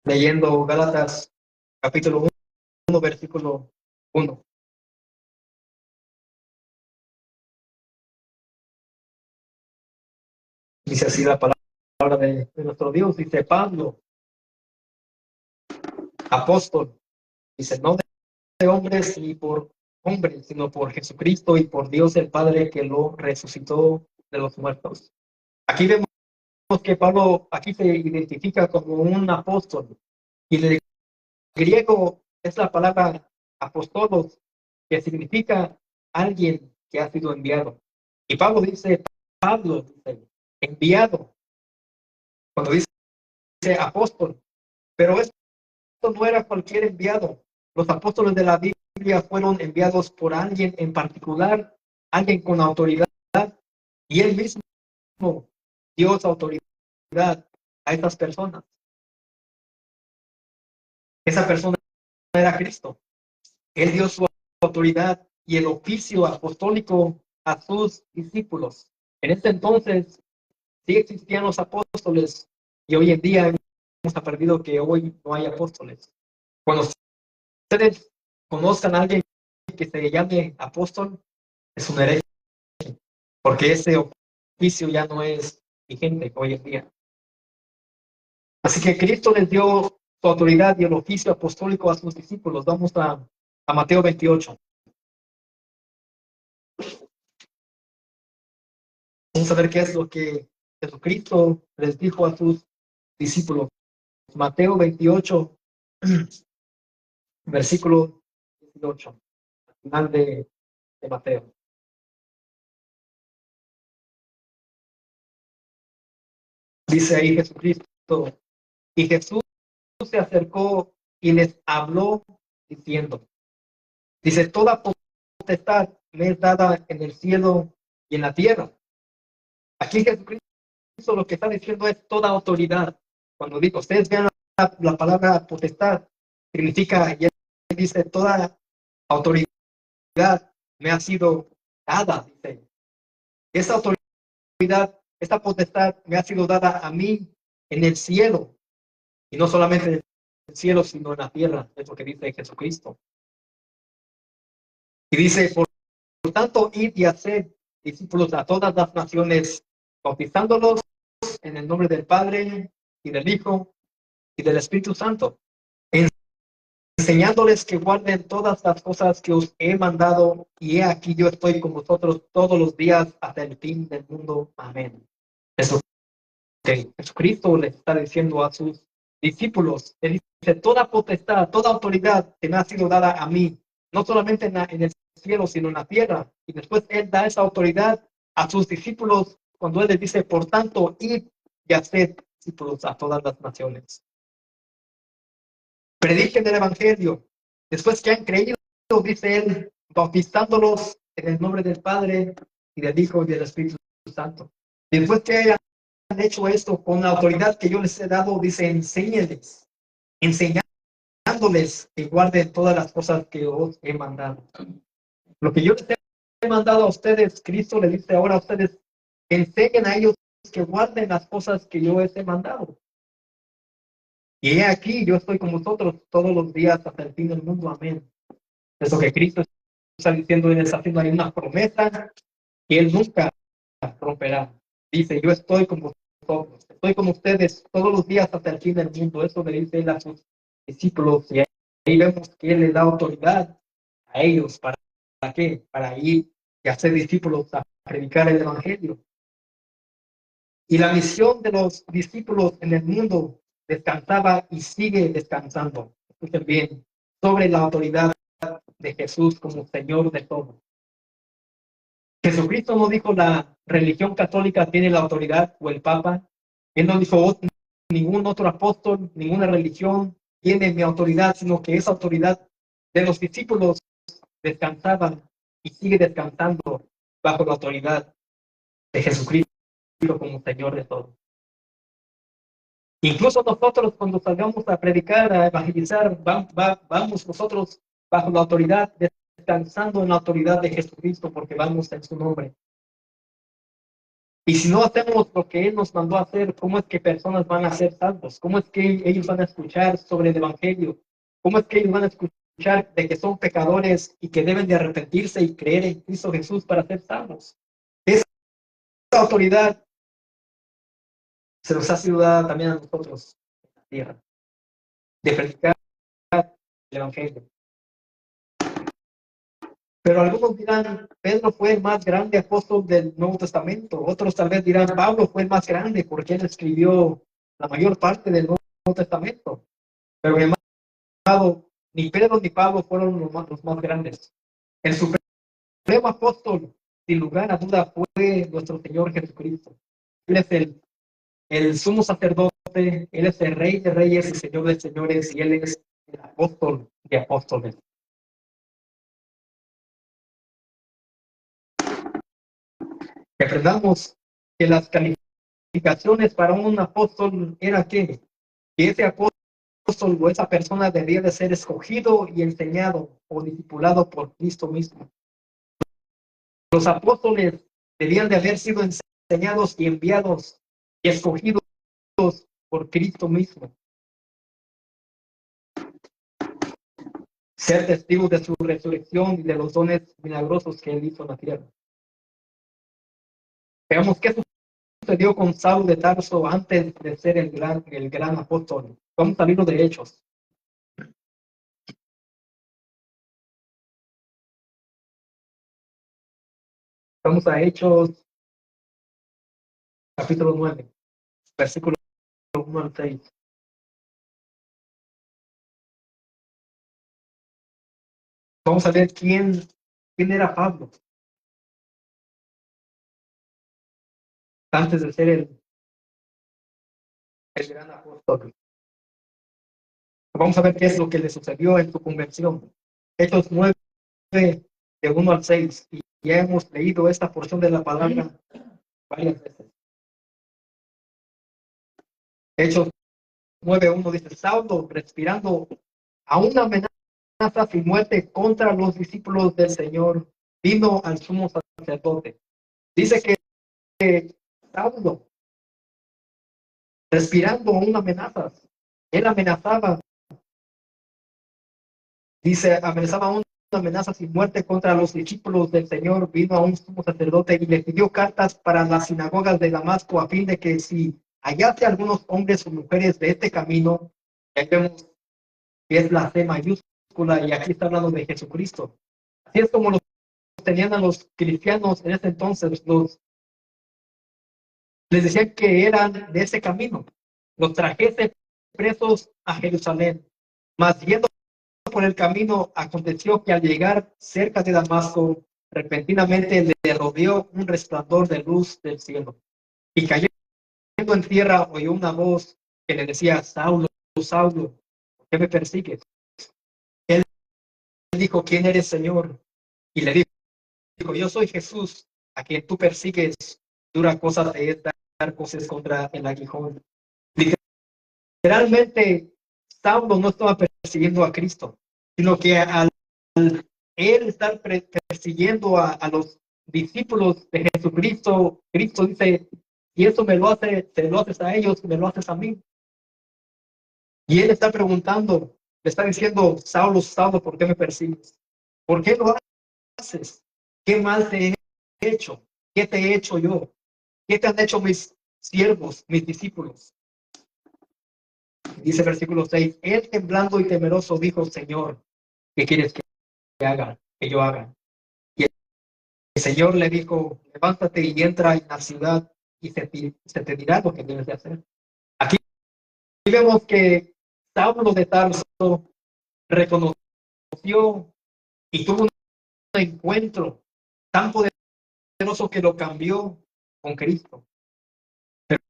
leyendo Gálatas capítulo 1, versículo 1. Dice así la palabra de nuestro Dios. Dice Pablo, apóstol, dice, no de hombres ni por hombres, sino por Jesucristo y por Dios el Padre que lo resucitó de los muertos. Aquí vemos que Pablo aquí se identifica como un apóstol. Y en el griego es la palabra apostolos, que significa alguien que ha sido enviado. Y Pablo dice, enviado, cuando dice apóstol. Pero esto no era cualquier enviado. Los apóstoles de la Biblia fueron enviados por alguien en particular, alguien con autoridad, y él mismo dio esa autoridad a estas personas. Esa persona era Cristo. Él dio su autoridad y el oficio apostólico a sus discípulos. En este entonces sí existían los apóstoles y hoy en día hemos aprendido que hoy no hay apóstoles. Cuando ustedes conozcan a alguien que se llame apóstol, es un hereje, porque ese oficio ya no es vigente hoy en día. Así que Cristo les dio su autoridad y el oficio apostólico a sus discípulos. Vamos a Mateo 28. Vamos a ver qué es lo que Jesucristo les dijo a sus discípulos. Mateo 28, versículo 18, al final de Mateo. Dice ahí Jesucristo, y Jesús se acercó y les habló diciendo, dice, toda potestad me es dada en el cielo y en la tierra. Aquí Jesucristo lo que está diciendo es toda autoridad. Cuando digo, ustedes vean la palabra potestad, significa, y él dice, toda autoridad me ha sido dada, dice. Esa autoridad, esta potestad me ha sido dada a mí en el cielo, y no solamente en el cielo, sino en la tierra, es lo que dice Jesucristo. Y dice, por tanto, id y haced discípulos a todas las naciones, bautizándolos en el nombre del Padre y del Hijo y del Espíritu Santo, enseñándoles que guarden todas las cosas que os he mandado, y he aquí yo estoy con vosotros todos los días hasta el fin del mundo. Amén. Eso que Jesucristo les está diciendo a sus discípulos. Él dice, toda potestad, toda autoridad que me ha sido dada a mí, no solamente en el cielo, sino en la tierra. Y después Él da esa autoridad a sus discípulos cuando Él les dice, por tanto, id y haced discípulos a todas las naciones. Prediquen el Evangelio. Después que han creído, dice Él, bautizándolos en el nombre del Padre y del Hijo y del Espíritu Santo. Y después que hayan hecho esto con la autoridad que yo les he dado, dice, enséñenles, enseñándoles que guarden todas las cosas que os he mandado. Lo que yo les he mandado a ustedes, Cristo le dice ahora a ustedes, enseñen a ellos que guarden las cosas que yo les he mandado. Y he aquí, yo estoy con vosotros todos los días hasta el fin del mundo. Amén. Eso que Cristo está diciendo en el desafío, hay una promesa que Él nunca romperá. Dice, yo estoy con vosotros, estoy con ustedes todos los días hasta el fin del mundo. Eso le dice Él a sus discípulos. Y ahí vemos que Él les da autoridad a ellos. ¿Para qué? Para ir y hacer discípulos a predicar el Evangelio. Y la misión de los discípulos en el mundo descansaba y sigue descansando. Escuchen bien, sobre la autoridad de Jesús como Señor de todo. Jesucristo no dijo la religión católica tiene la autoridad o el Papa. Él no dijo ningún otro apóstol, ninguna religión tiene mi autoridad, sino que esa autoridad de los discípulos descansaba y sigue descansando bajo la autoridad de Jesucristo como Señor de todo. Incluso nosotros cuando salgamos a predicar, a evangelizar, vamos nosotros bajo la autoridad, descansando en la autoridad de Jesucristo porque vamos en su nombre. Y si no hacemos lo que Él nos mandó a hacer, ¿cómo es que personas van a ser salvos? ¿Cómo es que ellos van a escuchar sobre el Evangelio? ¿Cómo es que ellos van a escuchar de que son pecadores y que deben de arrepentirse y creer en Cristo Jesús para ser salvos? Esa autoridad se nos ha sido dada también a nosotros en la tierra, de predicar el Evangelio. Pero algunos dirán, Pedro fue el más grande apóstol del Nuevo Testamento. Otros tal vez dirán, Pablo fue el más grande porque él escribió la mayor parte del Nuevo Testamento. Pero mi amado, ni Pedro ni Pablo fueron los más grandes. El supremo apóstol, sin lugar a duda, fue nuestro Señor Jesucristo. Él es el sumo sacerdote, Él es el Rey de Reyes y Señor de Señores, y Él es el apóstol de apóstoles. Que aprendamos que las calificaciones para un apóstol era que ese apóstol o esa persona debía de ser escogido y enseñado o discipulado por Cristo mismo. Los apóstoles debían de haber sido enseñados y enviados y escogidos por Cristo mismo. Ser testigos de su resurrección y de los dones milagrosos que Él hizo en la tierra. Veamos qué sucedió con Saulo de Tarso antes de ser el gran apóstol. Vamos a libro de Hechos. Vamos a Hechos, capítulo 9, versículo 1 al 6. Vamos a ver quién era Pablo antes de ser el gran apóstol. Vamos a ver qué es lo que le sucedió en su conversión. Hechos 9, de 1 al 6. Y ya hemos leído esta porción de la palabra varias veces. Hechos 9:1 dice, Saulo, respirando aún amenazas y muerte contra los discípulos del Señor, vino al sumo sacerdote. Dice que Saulo, respirando aún amenazas, él amenazaba, dice, amenazaba aún amenazas y muerte contra los discípulos del Señor, vino a un sumo sacerdote y le pidió cartas para las sinagogas de Damasco a fin de que si hallase algunos hombres o mujeres de este camino, ya vemos que es la C mayúscula y aquí está hablando de Jesucristo. Así es como los tenían a los cristianos en ese entonces, les decían que eran de ese camino, los trajese presos a Jerusalén, mas yendo por el camino, aconteció que al llegar cerca de Damasco, repentinamente le rodeó un resplandor de luz del cielo. Y cayendo en tierra, oyó una voz que le decía, Saulo, Saulo, ¿por qué me persigues? Él dijo, ¿quién eres, Señor? Y le dijo, yo soy Jesús, a quien tú persigues. Dura cosa de es dar cosas contra el aguijón. Literalmente, Saulo no estaba persiguiendo a Cristo, sino que al él estar persiguiendo a los discípulos de Jesucristo, Cristo dice, y eso me lo hace, se lo haces a ellos, me lo haces a mí. Y él está preguntando, le está diciendo, Saulo, Saulo, ¿por qué me persigues? ¿Por qué lo haces? ¿Qué mal te he hecho? ¿Qué te he hecho yo? ¿Qué te han hecho mis siervos, mis discípulos? Dice versículo 6, él temblando y temeroso dijo, Señor, ¿qué quieres que haga? Que yo haga. Y el Señor le dijo, levántate y entra en la ciudad y se te dirá lo que debes de hacer. Aquí vemos que Saulo de Tarso reconoció y tuvo un encuentro tan poderoso que lo cambió con Cristo. Pero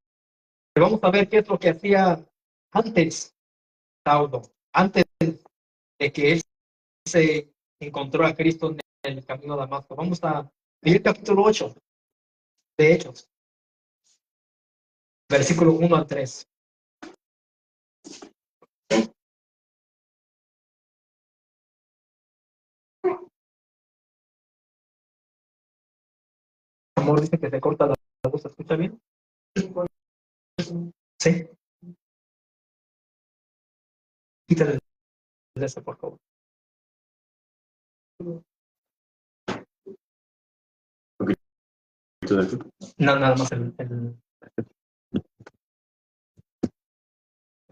vamos a ver qué es lo que hacía antes Saulo, antes de que él se encontró a Cristo en el camino de Damasco. Vamos a leer capítulo 8 de Hechos, versículo 1 al 3. Amor dice que se corta la voz se escucha bien? Sí. Quítale ese, por favor. No, nada más el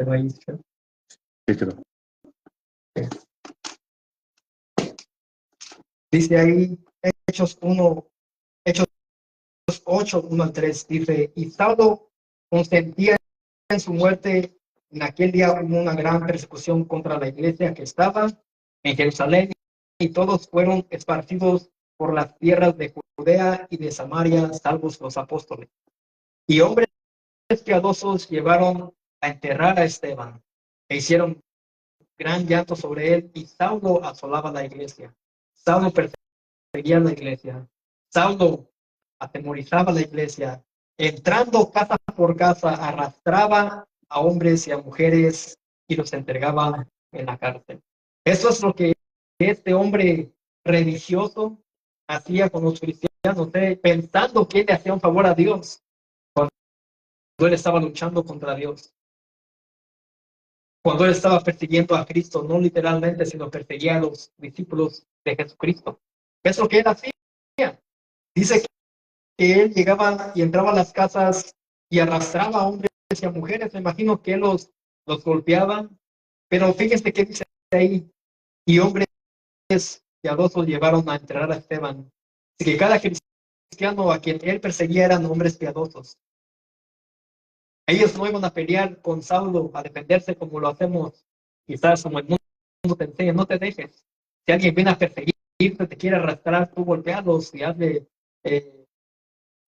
ahí. Dice ahí, Hechos 1, Hechos 8, 1 al 3, dice, y Saulo consentía en su muerte. En aquel día hubo una gran persecución contra la iglesia que estaba en Jerusalén, y todos fueron esparcidos por las tierras de Judea y de Samaria, salvos los apóstoles. Y hombres piadosos llevaron a enterrar a Esteban, e hicieron gran llanto sobre él, y Saulo asolaba la iglesia. Saulo perseguía la iglesia. Saulo atemorizaba la iglesia. Entrando casa por casa, arrastraba a hombres y a mujeres y los entregaba en la cárcel. Eso es lo que este hombre religioso hacía con los cristianos, pensando que le hacía un favor a Dios cuando él estaba luchando contra Dios. Cuando él estaba persiguiendo a Cristo, no literalmente, sino perseguía a los discípulos de Jesucristo. Es lo que él hacía. Dice que él llegaba y entraba a las casas y arrastraba a hombres y a mujeres. Me imagino que él los golpeaba. Pero fíjense que dice ahí, y hombres piadosos llevaron a enterrar a Esteban. Así que cada cristiano a quien él perseguía eran hombres piadosos. Ellos no iban a pelear con Saulo a defenderse como lo hacemos, quizás como el mundo te enseña. No te dejes. Si alguien viene a perseguirte, te quiere arrastrar, tú golpeados y hazle,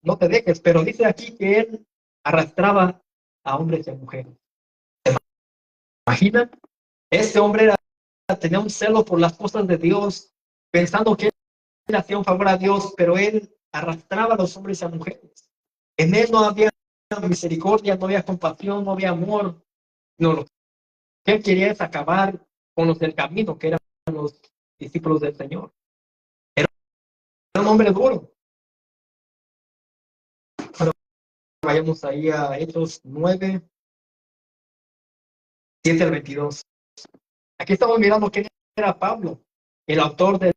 no te dejes. Pero dice aquí que él arrastraba a hombres y a mujeres. ¿Se imaginan? Este hombre tenía un celo por las cosas de Dios, pensando que él hacía un favor a Dios, pero él arrastraba a los hombres y a mujeres. En él no había misericordia, no había compasión, no había amor. No, lo que él quería es acabar con los del camino, que eran los discípulos del Señor. Era un hombre duro. Pero vayamos ahí a Hechos 9, 7 al 22. Aquí estamos mirando quién era Pablo, el autor de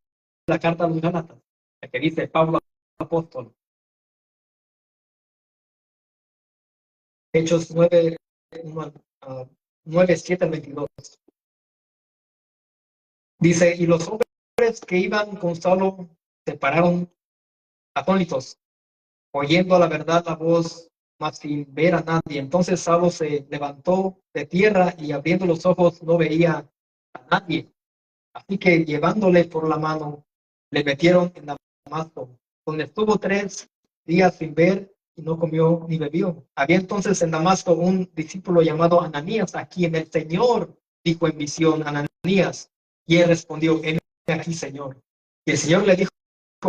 la carta a los Gálatas, el que dice Pablo apóstol. Hechos 9, 9, 7 al 22. Dice, y los hombres que iban con Saulo se pararon atónitos, oyendo a la verdad la voz, mas sin ver a nadie. Entonces Saulo se levantó de tierra y abriendo los ojos no veía a nadie. Así que llevándole por la mano, le metieron en Damasco, donde estuvo 3 días sin ver y no comió ni bebió. Había entonces en Damasco un discípulo llamado Ananías, a quien el Señor dijo en visión, Ananías, y él respondió, heme aquí, Señor. Y el Señor le dijo,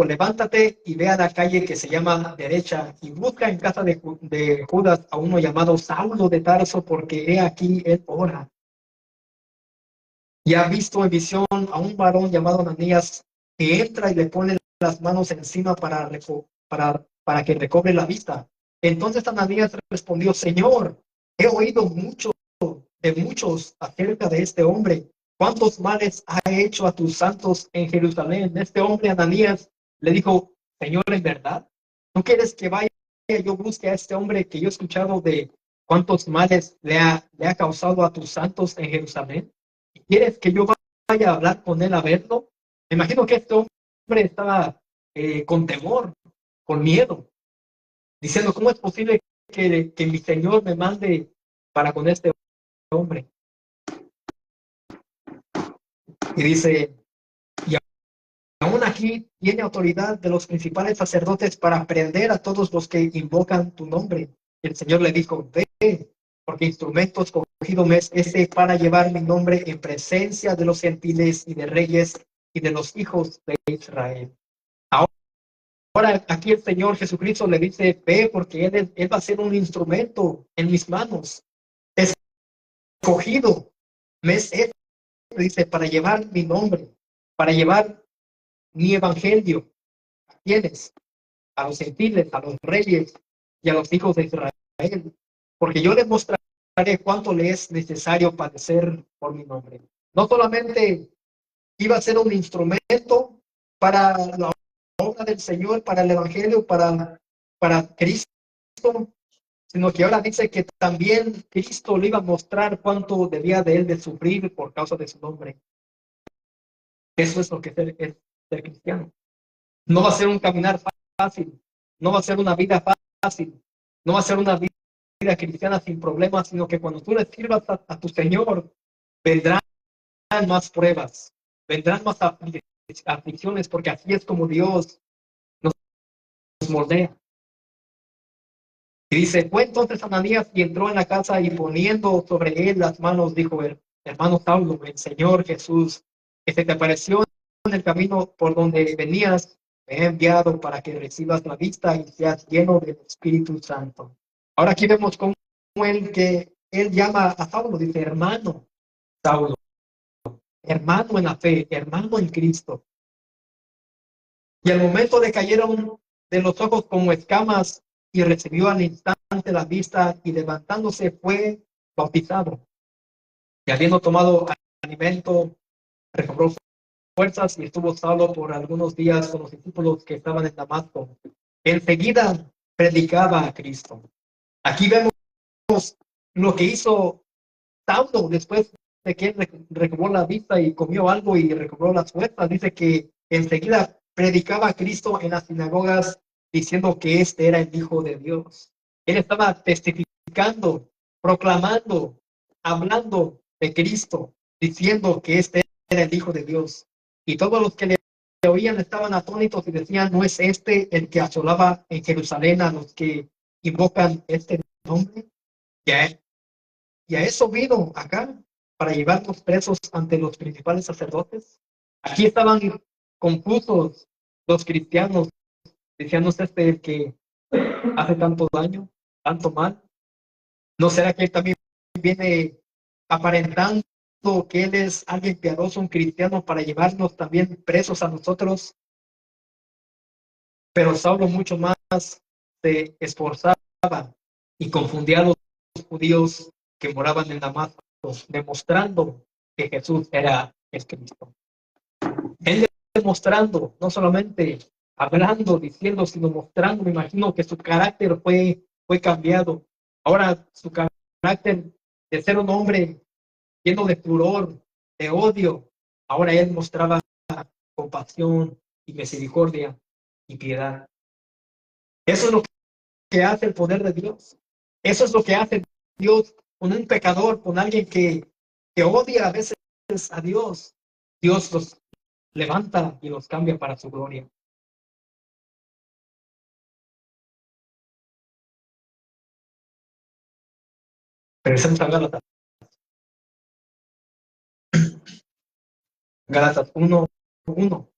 levántate y ve a la calle que se llama derecha y busca en casa de Judas a uno llamado Saulo de Tarso, porque he aquí él ora. Y ha visto en visión a un varón llamado Ananías que entra y le pone las manos encima para que recobre la vista. Entonces Ananías respondió, Señor, he oído mucho de muchos acerca de este hombre. ¿Cuántos males ha hecho a tus santos en Jerusalén? Este hombre, Ananías, le dijo, Señor, ¿en verdad? ¿No quieres que vaya yo busque a este hombre que yo he escuchado de cuántos males le ha causado a tus santos en Jerusalén? ¿Quieres que yo vaya a hablar con él a verlo? Me imagino que este hombre estaba con temor, con miedo, diciendo, ¿cómo es posible que mi Señor me mande para con este hombre? Y dice, y aún aquí tiene autoridad de los principales sacerdotes para prender a todos los que invocan tu nombre. El Señor le dijo, ve, porque instrumento escogido me es ese para llevar mi nombre en presencia de los gentiles y de reyes y de los hijos de Israel. Ahora aquí el Señor Jesucristo le dice, ve, porque él va a ser un instrumento en mis manos, escogido, me es este, dice, para llevar mi nombre, para llevar mi evangelio. ¿A quiénes? A los gentiles, a los reyes y a los hijos de Israel, porque yo les mostraré cuánto le es necesario padecer por mi nombre. No solamente iba a ser un instrumento para la obra del Señor, para el Evangelio, para Cristo, sino que ahora dice que también Cristo le iba a mostrar cuánto debía de él de sufrir por causa de su nombre. Eso es lo que es ser cristiano. No va a ser un caminar fácil, no va a ser una vida fácil, no va a ser una vida cristiana sin problemas, sino que cuando tú le sirvas a tu Señor, vendrán más pruebas, vendrán más aflicciones, porque así es como Dios nos moldea. Y dice, fue entonces Ananías y entró en la casa y poniendo sobre él las manos, dijo el hermano Saulo, el Señor Jesús, que se te apareció en el camino por donde venías, me he enviado para que recibas la vista y seas lleno del Espíritu Santo. Ahora aquí vemos cómo él llama a Saulo, dice hermano Saulo, hermano en la fe, hermano en Cristo. Y al momento le cayeron de los ojos como escamas y recibió al instante la vista y levantándose fue bautizado. Y habiendo tomado alimento, recobró fuerzas y estuvo Saulo por algunos días con los discípulos que estaban en Damasco. Enseguida predicaba a Cristo. Aquí vemos lo que hizo Saulo después de que él recobró la vista y comió algo y recobró las fuerzas. Dice que enseguida predicaba a Cristo en las sinagogas diciendo que este era el Hijo de Dios. Él estaba testificando, proclamando, hablando de Cristo, diciendo que este era el Hijo de Dios. Y todos los que le oían estaban atónitos y decían, ¿no es este el que asolaba en Jerusalén a los que invocan este nombre? Y a eso vino acá, para llevarnos presos ante los principales sacerdotes. Aquí estaban confusos los cristianos, decían, ¿no es este el que hace tanto daño, tanto mal? ¿No será que él también viene aparentando que él es alguien piadoso, un cristiano, para llevarnos también presos a nosotros? Pero Saulo mucho más se esforzaba y confundía a los judíos que moraban en Damasco, demostrando que Jesús era el Cristo. Él demostrando, no solamente hablando, diciendo, sino mostrando. Me imagino que su carácter fue cambiado. Ahora su carácter de ser un hombre lleno de furor, de odio, ahora él mostraba compasión y misericordia y piedad. Eso es lo que hace el poder de Dios. Eso es lo que hace Dios con un pecador, con alguien que odia a veces a Dios. Dios los levanta y los cambia para su gloria. Regresemos a Gálatas. Gálatas 1:1.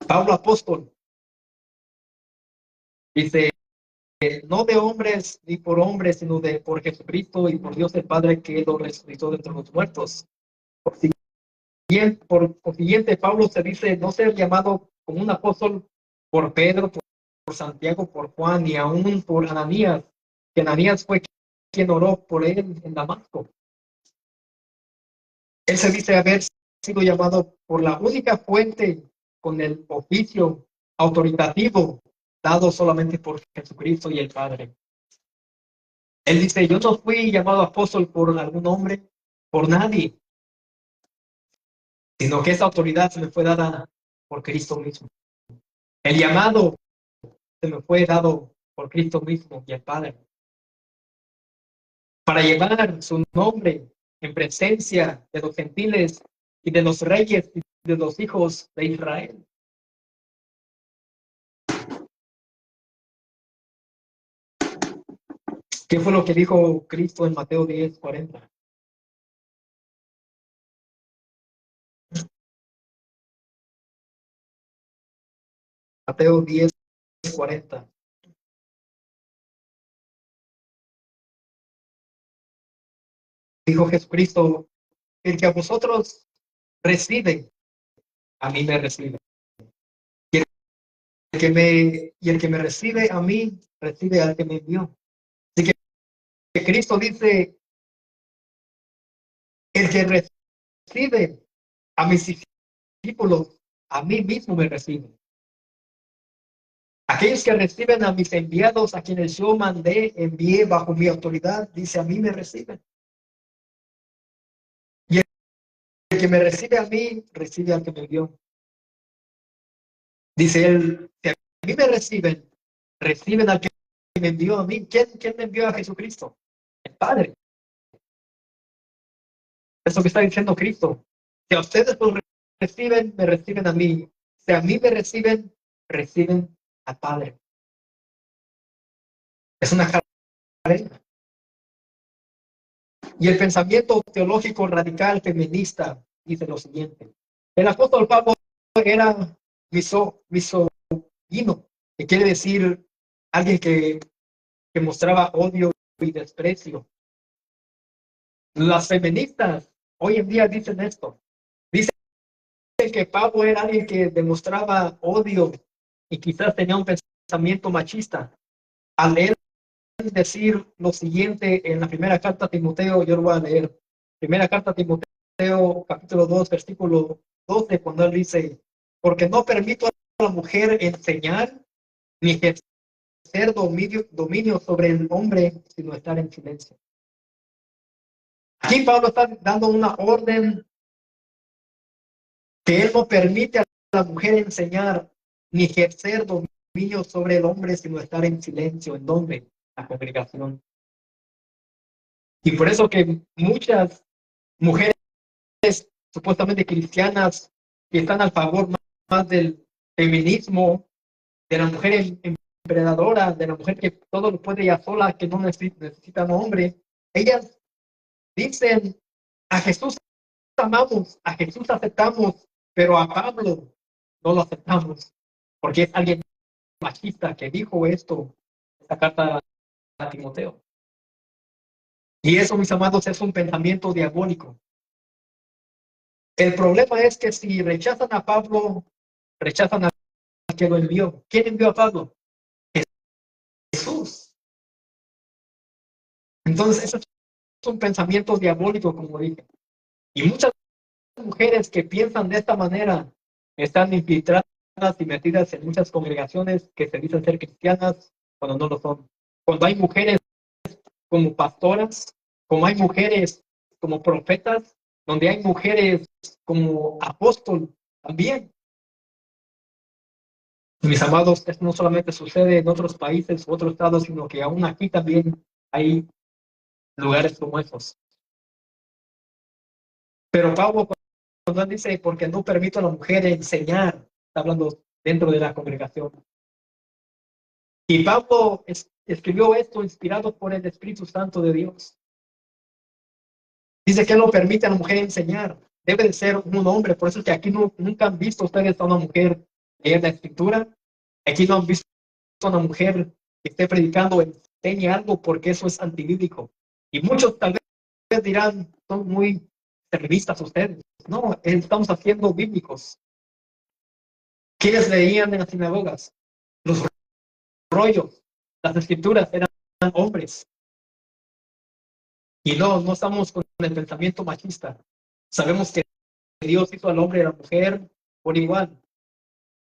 Pablo apóstol dice, no de hombres ni por hombres, sino por Jesucristo y por Dios el Padre que lo resucitó de entre los muertos. Por consiguiente, Pablo se dice no ser llamado como un apóstol por Pedro, por Santiago, por Juan y aún por Ananías, que Ananías fue quien oró por él en Damasco. Él se dice haber sido llamado por la única fuente con el oficio autoritativo dado solamente por Jesucristo y el Padre. Él dice, yo no fui llamado apóstol por algún hombre, por nadie, sino que esa autoridad se me fue dada por Cristo mismo. El llamado se me fue dado por Cristo mismo y el Padre, para llevar su nombre en presencia de los gentiles y de los reyes y de los hijos de Israel. ¿Qué fue lo que dijo Cristo en Mateo 10:40? Mateo 10:40. Dijo Jesucristo, el que a vosotros recibe, a mí me recibe. Y y el que me recibe a mí, recibe al que me envió. Así que Cristo dice, el que recibe a mis discípulos, a mí mismo me recibe. Aquellos que reciben a mis enviados, a quienes yo mandé, envié bajo mi autoridad, dice, a mí me reciben. Y el que me recibe a mí, recibe al que me envió. Dice él, si a mí me reciben, reciben al que me envió a mí. ¿Quién me envió a Jesucristo? El Padre. Eso que está diciendo Cristo. Si a ustedes los reciben, me reciben a mí. Si a mí me reciben, reciben al Padre. Es una cadena. Y el pensamiento teológico radical feminista dice lo siguiente. El apóstol Pablo era misogyno, que quiere decir alguien que mostraba odio y desprecio. Las feministas hoy en día dicen esto. Dicen que Pablo era alguien que demostraba odio y quizás tenía un pensamiento machista. Al leer decir lo siguiente en la primera carta a Timoteo, yo lo voy a leer. Primera carta a Timoteo, capítulo 2, versículo 12, cuando él dice, porque no permito a la mujer enseñar ni ejercer dominio sobre el hombre, sino estar en silencio. Aquí Pablo está dando una orden que él no permite a la mujer enseñar ni ejercer dominio sobre el hombre, sino estar en silencio. ¿En dónde? La congregación. Y por eso que muchas mujeres supuestamente cristianas que están a favor más del feminismo, de la mujer emprendedora, de la mujer que todo lo puede ella sola, que no necesita un hombre, ellas dicen, a Jesús amamos, a Jesús aceptamos, pero a Pablo no lo aceptamos, porque es alguien machista que dijo esto, esta carta a Timoteo. Y eso, mis amados, es un pensamiento diabólico. El problema es que si rechazan a Pablo, rechazan al que lo envió. ¿Quién envió a Pablo? Jesús. Entonces, eso es un pensamiento diabólico, como dije. Y muchas mujeres que piensan de esta manera están infiltradas y metidas en muchas congregaciones que se dicen ser cristianas cuando no lo son. Cuando hay mujeres como pastoras, como hay mujeres como profetas, donde hay mujeres como apóstol también. Mis amados, esto no solamente sucede en otros países u otros estados, sino que aún aquí también hay lugares como esos. Pero Pablo, cuando él dice, porque no permito a la mujer enseñar, está hablando dentro de la congregación. Y Pablo escribió esto inspirado por el Espíritu Santo de Dios. Dice que él no permite a la mujer enseñar. Debe de ser un hombre. Por eso es que aquí nunca han visto ustedes a una mujer leer la escritura. Aquí no han visto a una mujer que esté predicando, enseñe algo, porque eso es antibíblico. Y muchos tal vez dirán, son muy feministas ustedes. No, estamos haciendo bíblicos. ¿Quiénes leían en las sinagogas? Los rollos, las escrituras eran hombres. Y no estamos con el pensamiento machista. Sabemos que Dios hizo al hombre y a la mujer por igual.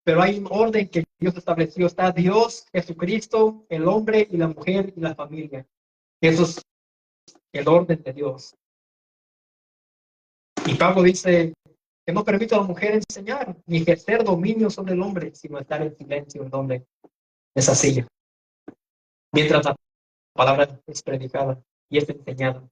Pero hay un orden que Dios estableció. Está Dios, Jesucristo, el hombre y la mujer y la familia. Eso es el orden de Dios. Y Pablo dice que no permite a la mujer enseñar ni ejercer dominio sobre el hombre, sino estar en silencio en donde esa silla. Mientras la palabra es predicada y es enseñada.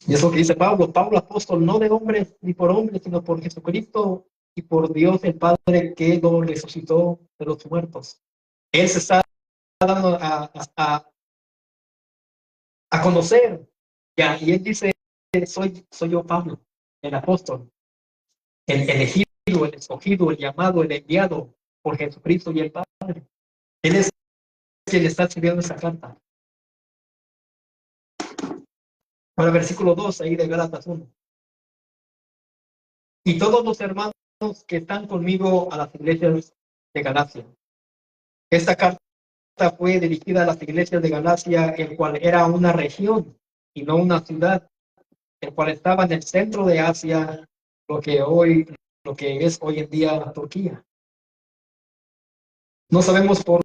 Y es lo que dice Pablo, apóstol, no de hombres ni por hombres, sino por Jesucristo y por Dios el Padre que lo resucitó de los muertos. Él se está dando a conocer, ya, y él dice, soy yo Pablo, el apóstol, el elegido, el escogido, el llamado, el enviado por Jesucristo y el Padre. Él es quien está escribiendo esa carta. Ahora, versículo 2, ahí de Gálatas 1. y todos los hermanos que están conmigo a las iglesias de Galacia. Esta carta fue dirigida a las iglesias de Galacia, el cual era una región y no una ciudad, el cual estaba en el centro de Asia, lo que es hoy en día Turquía. No sabemos por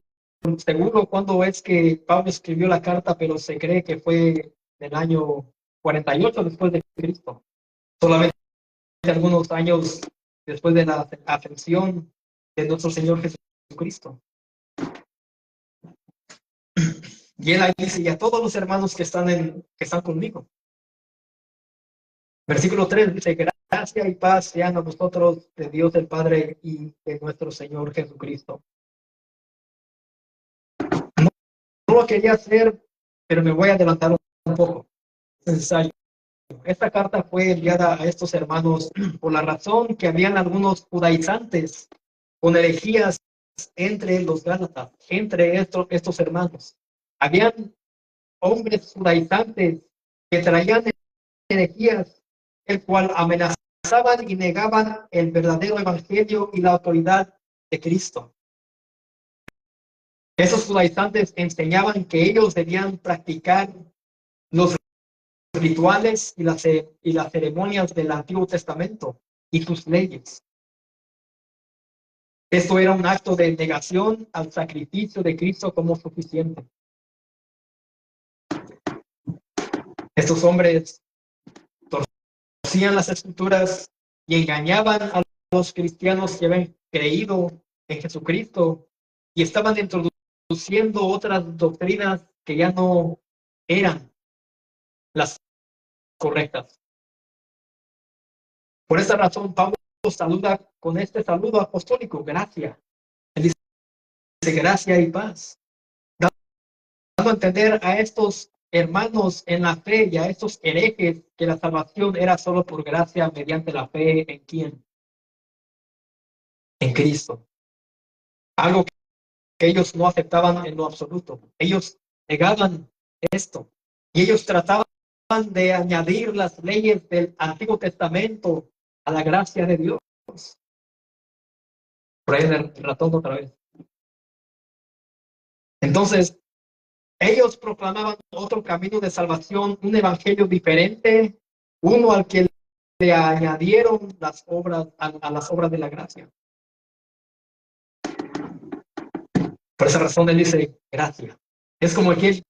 seguro cuándo es que Pablo escribió la carta, pero se cree que fue en el año 48 después de Cristo. Solamente algunos años después de la ascensión de nuestro Señor Jesucristo. Y él ahí dice, y a todos los hermanos que están conmigo. Versículo 3 dice, gracia y paz sean a vosotros de Dios el Padre y de nuestro Señor Jesucristo. No lo quería hacer, pero me voy a adelantar un poco. Es necesario. Esta carta fue enviada a estos hermanos por la razón que habían algunos judaizantes con herejías entre los gálatas, entre estos hermanos. Habían hombres judaizantes que traían herejías, el cual amenazaban y negaban el verdadero evangelio y la autoridad de Cristo. Esos judaizantes enseñaban que ellos debían practicar los rituales y las ceremonias del Antiguo Testamento y sus leyes. Esto era un acto de negación al sacrificio de Cristo como suficiente. Estos hombres torcían las escrituras y engañaban a los cristianos que habían creído en Jesucristo y estaban introduciendo otras doctrinas que ya no eran las correctas. Por esta razón, Pablo saluda con este saludo apostólico, gracia. Él dice gracia y paz. Dando a entender a estos hermanos en la fe y a estos herejes que la salvación era solo por gracia mediante la fe en quién? En Cristo. Algo que ellos no aceptaban en lo absoluto. Ellos negaban esto y ellos trataban de añadir las leyes del Antiguo Testamento a la gracia de Dios. Por ahí el ratón otra vez. Entonces, ellos proclamaban otro camino de salvación, un evangelio diferente, uno al que le añadieron las obras a las obras de la gracia. Por esa razón él dice gracia. Es como que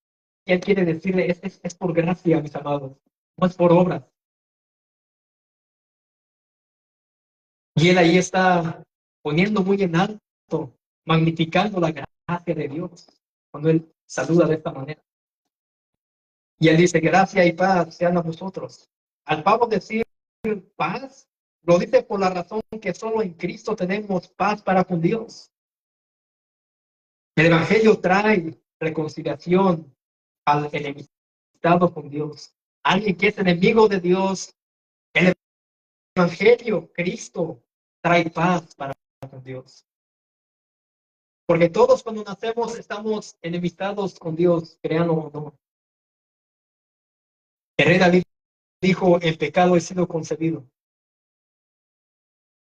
él quiere decirle, es por gracia, mis amados, no es por obras. Y él ahí está poniendo muy en alto, magnificando la gracia de Dios, cuando él saluda de esta manera. Y él dice, gracia y paz sean a vosotros. Al Pablo decir paz, lo dice por la razón que solo en Cristo tenemos paz para con Dios. El Evangelio trae reconciliación al enemistado con Dios. Alguien que es enemigo de Dios, el Evangelio, Cristo, trae paz para con Dios. Porque todos cuando nacemos estamos enemistados con Dios, créanlo o no. El rey David dijo, el pecado he sido concebido.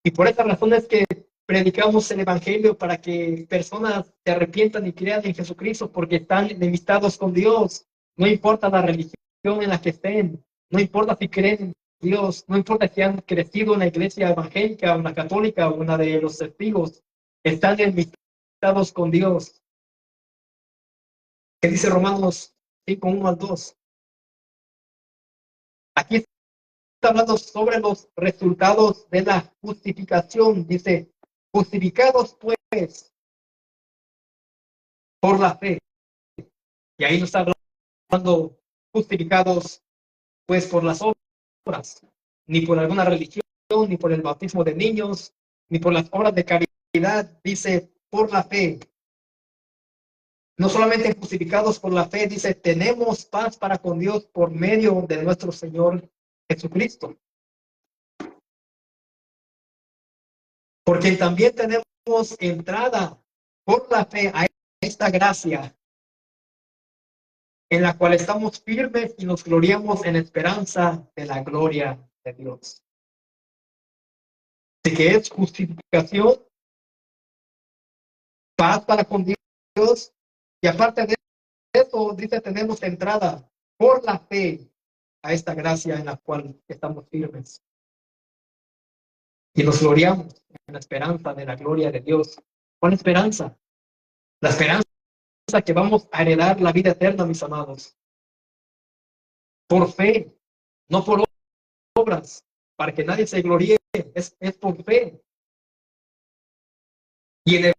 Y por esa razón es que predicamos el Evangelio para que personas se arrepientan y crean en Jesucristo porque están enemistados con Dios. No importa la religión en la que estén, no importa si creen en Dios, no importa si han crecido en la iglesia evangélica, una católica o una de los testigos, están enemistados con Dios. ¿Qué dice Romanos 5, 1 al 2? Aquí está hablando sobre los resultados de la justificación. Dice, justificados pues por la fe. Y ahí no está hablando justificados pues por las obras, ni por alguna religión, ni por el bautismo de niños, ni por las obras de caridad. Dice, por la fe. No solamente justificados por la fe, dice, tenemos paz para con Dios por medio de nuestro Señor Jesucristo. Porque también tenemos entrada por la fe a esta gracia en la cual estamos firmes y nos gloriamos en esperanza de la gloria de Dios. que es justificación, paz para con Dios, y aparte de eso, dice, tenemos entrada por la fe a esta gracia en la cual estamos firmes. Y nos gloriamos en la esperanza de la gloria de Dios. ¿Cuál esperanza? La esperanza que vamos a heredar la vida eterna, mis amados. Por fe, no por obras, para que nadie se gloríe, es por fe. Y en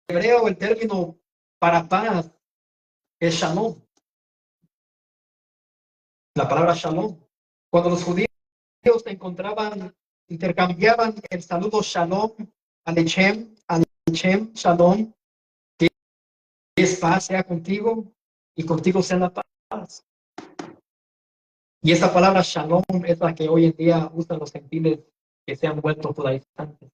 hebreo el término para paz es shalom. La palabra shalom. Cuando los judíos se encontraban, intercambiaban el saludo shalom, alechem, shalom, que es paz sea contigo y contigo sea la paz. Y esa palabra shalom es la que hoy en día usan los gentiles que se han vuelto judaizantes.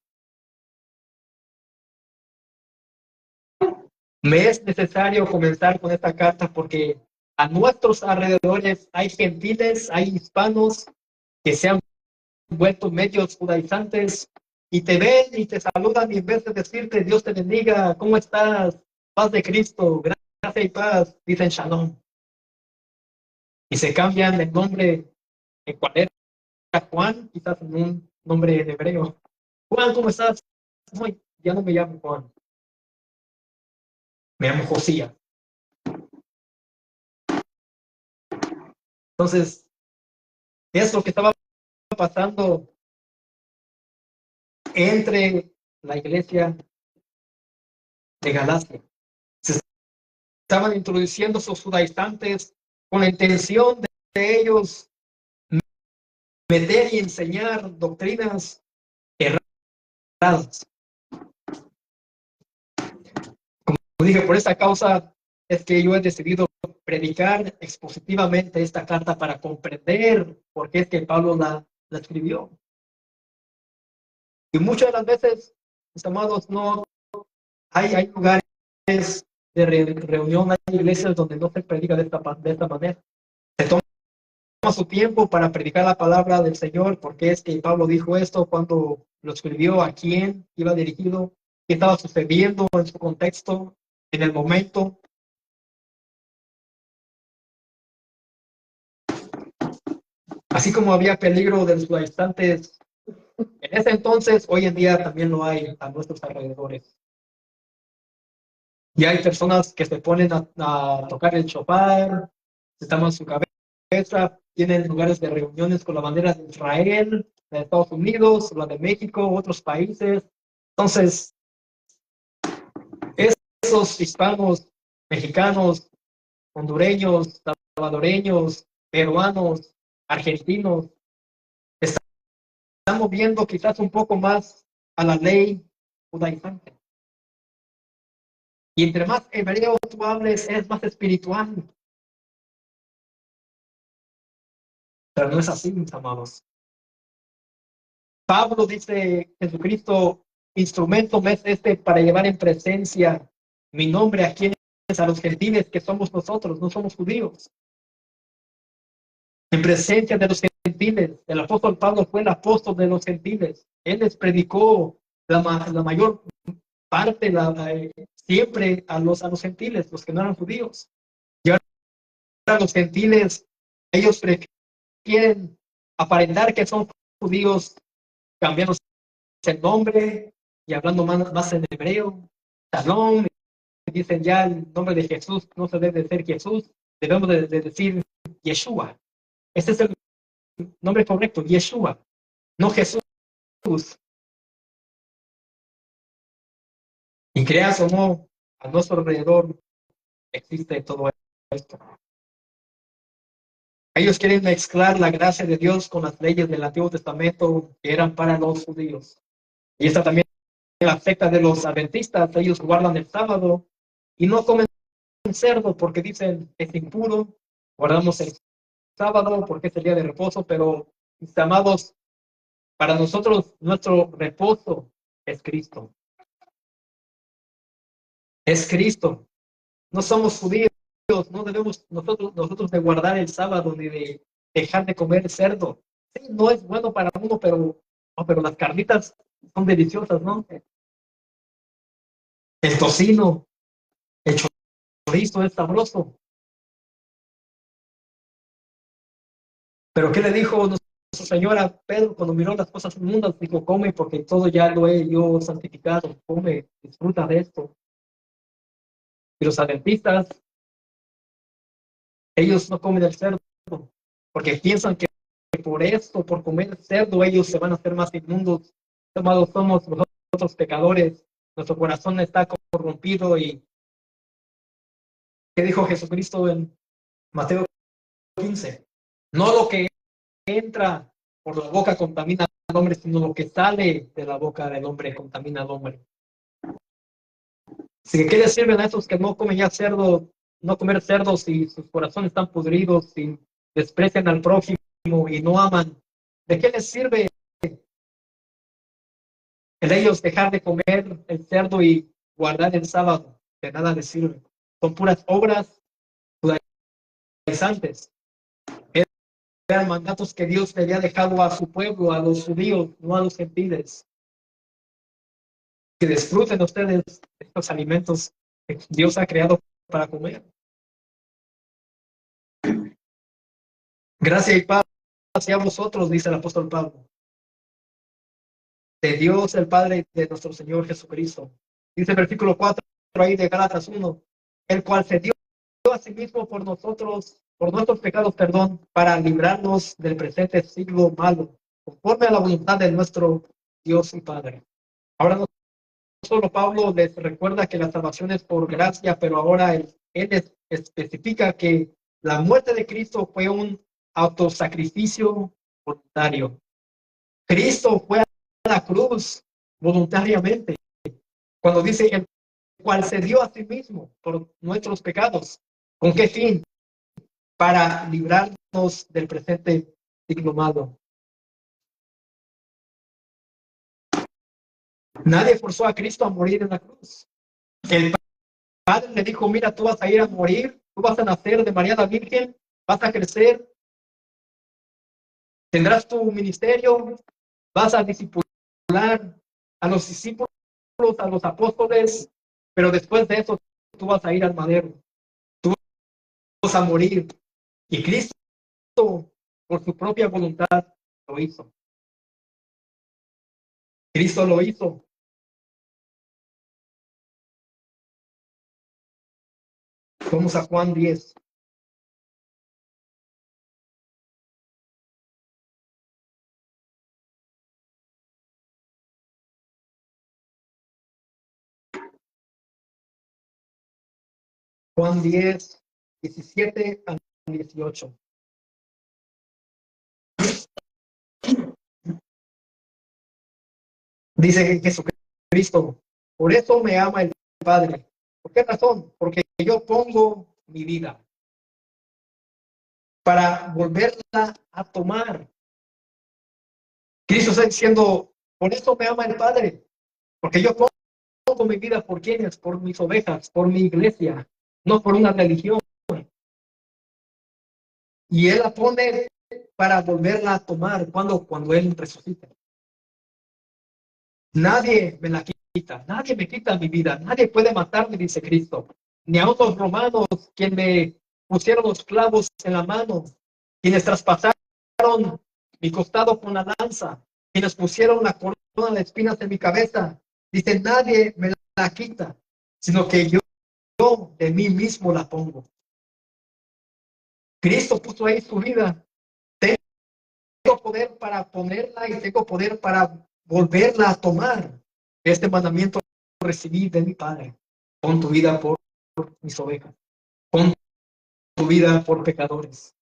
Me es necesario comenzar con esta carta porque a nuestros alrededores hay gentiles, hay hispanos que se han vuelto medios judaizantes y te ven y te saludan y en vez de decirte Dios te bendiga, ¿cómo estás? Paz de Cristo, gracia y paz, dicen shalom. Y se cambian el nombre, en cual era Juan, quizás en un nombre en hebreo. Juan, ¿cómo estás? No, ya no me llamo Juan, me llamo Josías. Entonces, es lo que estaba pasando entre la iglesia de Galacia. Se estaban introduciendo sus judaizantes con la intención de ellos meter y enseñar doctrinas erradas. Como dije, por esta causa es que yo he decidido predicar expositivamente esta carta para comprender por qué es que Pablo la escribió. Y muchas de las veces, mis amados, no hay lugares de reunión, hay iglesias donde no se predica de esta manera. Se toma su tiempo para predicar la palabra del Señor, porque es que Pablo dijo esto, cuando lo escribió, a quién iba dirigido, qué estaba sucediendo en su contexto, en el momento. Así como había peligro de los judaizantes en ese entonces, hoy en día también lo hay a nuestros alrededores. Y hay personas que se ponen a tocar el shofar, se tapan su cabeza, tienen lugares de reuniones con la bandera de Israel, de Estados Unidos, la de México, otros países. Entonces, esos hispanos, mexicanos, hondureños, salvadoreños, peruanos, argentinos, están moviendo quizás un poco más a la ley judaizante. Y entre más hebreo tú hables, es más espiritual. Pero no es así, mis amados. Pablo dice, Jesucristo, instrumento me es este para llevar en presencia mi nombre a quienes, a los gentiles que somos nosotros, no somos judíos. En presencia de los gentiles, el apóstol Pablo fue el apóstol de los gentiles. Él les predicó la mayor parte, siempre a los gentiles, los que no eran judíos. Y ahora los gentiles, ellos prefieren aparentar que son judíos, cambiándose el nombre y hablando más en hebreo. Shalom, dicen ya el nombre de Jesús no se debe decir Jesús, debemos de decir Yeshua. Ese es el nombre correcto, Yeshua, no Jesús. Y creas o no, a nuestro alrededor existe todo esto. Ellos quieren mezclar la gracia de Dios con las leyes del Antiguo Testamento que eran para los judíos. Y esta también la secta de los adventistas. Ellos guardan el sábado y no comen cerdo porque dicen es impuro. Guardamos el sábado porque es el día de reposo, pero mis amados, para nosotros nuestro reposo es Cristo. Es Cristo. No somos judíos, no debemos nosotros de guardar el sábado ni de dejar de comer cerdo. Sí, no es bueno para uno, pero las carnitas son deliciosas, ¿no? El tocino, el chorizo es sabroso. Pero ¿qué le dijo nuestra señora Pedro cuando miró las cosas inmundas? Dijo, come porque todo ya lo he yo santificado. Come, disfruta de esto. Y los adventistas, ellos no comen el cerdo porque piensan que por esto, por comer cerdo, ellos se van a hacer más inmundos. Amados, somos nosotros pecadores. Nuestro corazón está corrompido. ¿Y qué dijo Jesucristo en Mateo 15? No lo que entra por la boca contamina al hombre, sino lo que sale de la boca del hombre contamina al hombre. Así que, ¿qué les sirven a esos que no comen ya cerdo, no comer cerdos si sus corazones están podridos, si desprecian al prójimo y no aman? ¿De qué les sirve el de ellos dejar de comer el cerdo y guardar el sábado? De nada les sirve. Son puras obras judaizantes. Eran mandatos que Dios le había dejado a su pueblo, a los judíos, no a los gentiles. Que disfruten ustedes estos alimentos que Dios ha creado para comer. Gracias y paz hacia vosotros, dice el apóstol Pablo, de Dios el Padre y de nuestro Señor Jesucristo. Dice el versículo 4 ahí de Gálatas 1, el cual se dio a sí mismo por nosotros, por nuestros pecados, perdón, para librarnos del presente siglo malo, conforme a la voluntad de nuestro Dios y Padre. Ahora no solo Pablo les recuerda que la salvación es por gracia, pero ahora él especifica que la muerte de Cristo fue un autosacrificio voluntario. Cristo fue a la cruz voluntariamente. Cuando dice el cual se dio a sí mismo por nuestros pecados. ¿Con qué fin? Para librarnos del presente siglo malo. Nadie forzó a Cristo a morir en la cruz. El Padre le dijo, mira, tú vas a ir a morir, tú vas a nacer de María la Virgen, vas a crecer, tendrás tu ministerio, vas a discipular a los discípulos, a los apóstoles, pero después de eso tú vas a ir al madero, tú vas a morir. Y Cristo, por su propia voluntad, lo hizo. Cristo lo hizo. Vamos a Juan 10. Juan 10, 17 al 18. Dice Jesucristo, por eso me ama el Padre. ¿Por qué razón? Porque yo pongo mi vida para volverla a tomar. Cristo está diciendo, por eso me ama el Padre, porque yo pongo mi vida por quienes, por mis ovejas, por mi iglesia, no por una religión. Y Él la pone para volverla a tomar cuando Él resucita. Nadie me la quita, nadie me quita mi vida, nadie puede matarme, dice Cristo. Ni a otros romanos, quien me pusieron los clavos en la mano, quienes traspasaron mi costado con la lanza, quienes pusieron la corona de espinas en mi cabeza. Dice, nadie me la quita, sino que yo de mí mismo la pongo. Cristo puso ahí su vida. Tengo poder para ponerla y tengo poder para volverla a tomar. Este mandamiento recibí de mi Padre. Pon tu vida por mis ovejas. Pon tu vida por pecadores.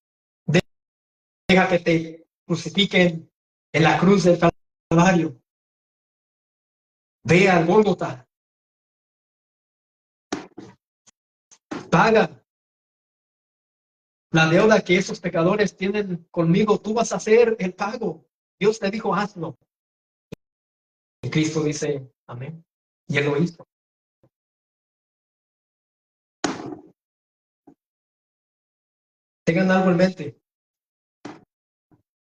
Deja que te crucifiquen en la cruz del Calvario. Ve al Gólgota. Paga la deuda que esos pecadores tienen conmigo. Tú vas a hacer el pago. Dios te dijo, hazlo. Y Cristo dice, amén. Y Él lo hizo. Tengan algo en mente.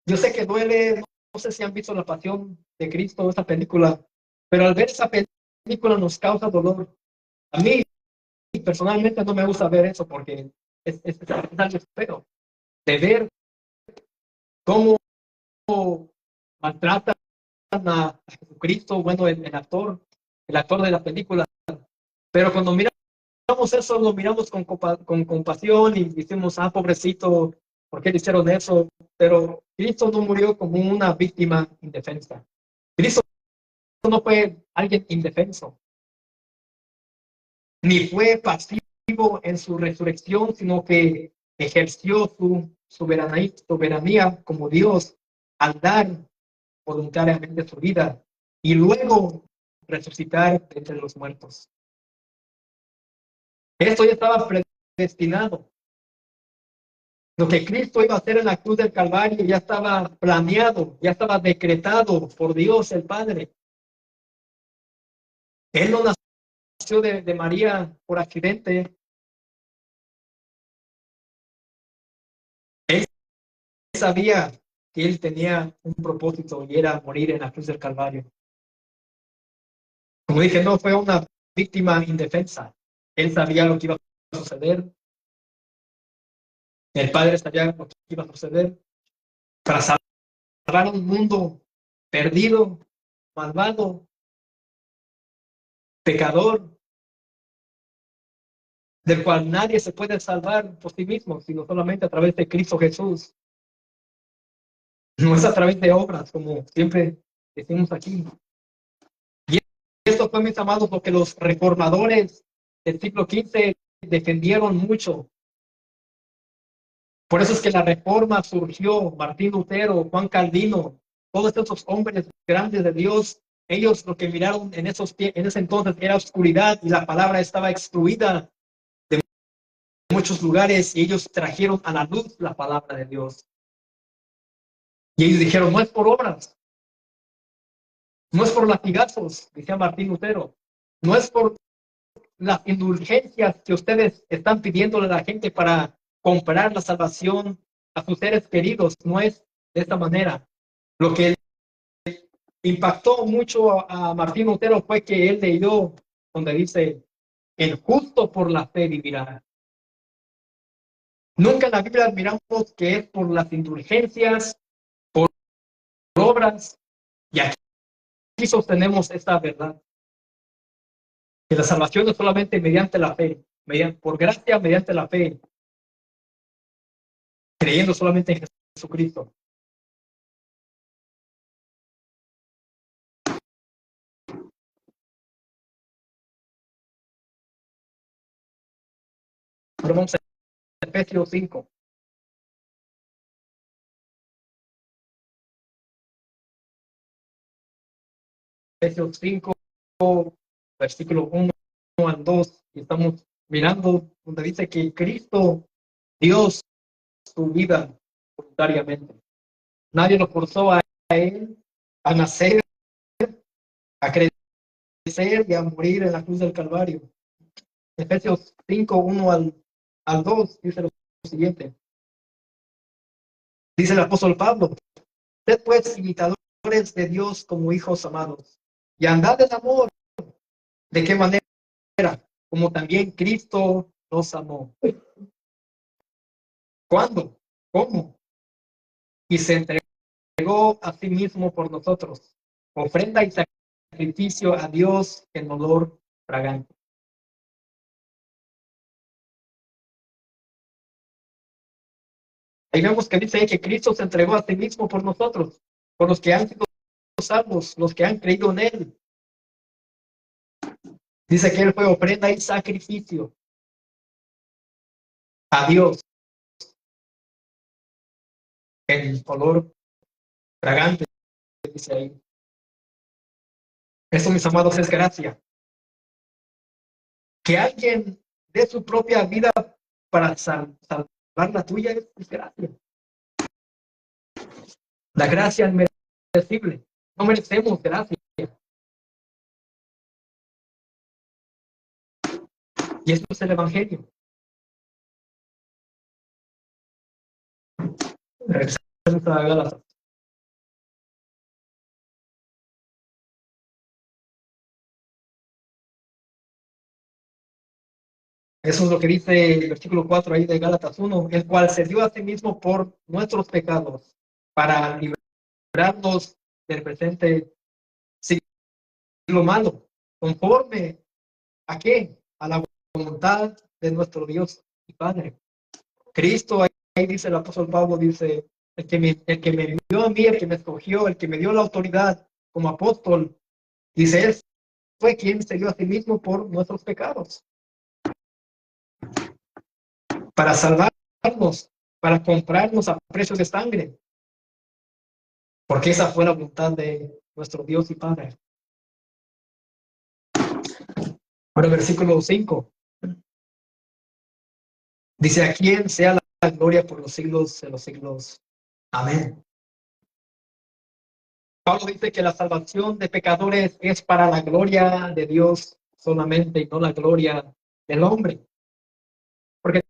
Yo sé que duele, no sé si han visto La Pasión de Cristo, esta película Pero al ver esa película nos causa dolor. A mí personalmente no me gusta ver eso porque es algo feo de ver cómo maltratan a Jesucristo, bueno, el actor de la película. Pero cuando miramos eso, lo miramos con compasión y decimos, ah, pobrecito, ¿por qué le hicieron eso? Pero Cristo no murió como una víctima indefensa. Cristo no fue alguien indefenso, ni fue pasivo en su resurrección, sino que ejerció su soberanía como Dios al dar voluntariamente su vida y luego resucitar entre los muertos. Esto ya estaba predestinado. Lo que Cristo iba a hacer en la cruz del Calvario ya estaba planeado, ya estaba decretado por Dios el Padre. Él no nació de María por accidente. Él sabía que él tenía un propósito y era morir en la cruz del Calvario. Como dije, no fue una víctima indefensa. Él sabía lo que iba a suceder. El Padre sabía lo que iba a suceder para salvar un mundo perdido, malvado, pecador, del cual nadie se puede salvar por sí mismo, sino solamente a través de Cristo Jesús. No es a través de obras, como siempre decimos aquí. Y esto fue, mis amados, lo que los reformadores del siglo XV defendieron mucho. Por eso es que la reforma surgió, Martín Lutero, Juan Calvino, todos esos hombres grandes de Dios, ellos lo que miraron en ese entonces era oscuridad y la palabra estaba excluida de muchos lugares y ellos trajeron a la luz la palabra de Dios. Y ellos dijeron, no es por obras, no es por latigazos, decía Martín Lutero, no es por las indulgencias que ustedes están pidiéndole a la gente para comprar la salvación a sus seres queridos, no es de esta manera. Lo que impactó mucho a Martín Lutero fue que él leyó donde dice, el justo por la fe vivirá. Nunca en la Biblia miramos que es por las indulgencias, por obras, y aquí sostenemos esta verdad, que la salvación es solamente mediante la fe, por gracia mediante la fe, creyendo solamente en Jesucristo. Ahora vamos a Efesios 5. Efesios 5, versículo 1 al 2, y estamos mirando donde dice que Cristo dio su vida voluntariamente. Nadie lo forzó a él a nacer, a crecer y a morir en la cruz del Calvario. Efesios 5, 1 al 2 dice lo siguiente. Dice el apóstol Pablo, sed pues imitadores de Dios como hijos amados, y andad en amor. ¿De qué manera? Como también Cristo nos amó. ¿Cuándo? ¿Cómo? Y se entregó a sí mismo por nosotros, ofrenda y sacrificio a Dios en olor fragante. Ahí vemos que dice que Cristo se entregó a sí mismo por nosotros, por los que han sido salvos, los que han creído en Él. Dice que Él fue ofrenda y sacrificio a Dios en olor fragante, dice ahí. Eso, mis amados, es gracia. Que alguien dé su propia vida para salvar la tuya es gracia. La gracia es merecible. No merecemos gracia. Y esto es el Evangelio. Regresamos a Gálatas. Eso es lo que dice el versículo 4 ahí de Gálatas 1, el cual se dio a sí mismo por nuestros pecados, para librarnos del presente siglo malo, conforme ¿a qué? A la voluntad de nuestro Dios y Padre. Cristo, ahí dice el apóstol Pablo, dice, el que me envió a mí, el que me escogió, el que me dio la autoridad como apóstol, dice, él fue quien se dio a sí mismo por nuestros pecados, para salvarnos, para comprarnos a precios de sangre, porque esa fue la voluntad de nuestro Dios y Padre. Ahora, versículo 5. Dice, a quien sea la gloria por los siglos de los siglos. Amén. Pablo dice que la salvación de pecadores es para la gloria de Dios solamente y no la gloria del hombre. Porque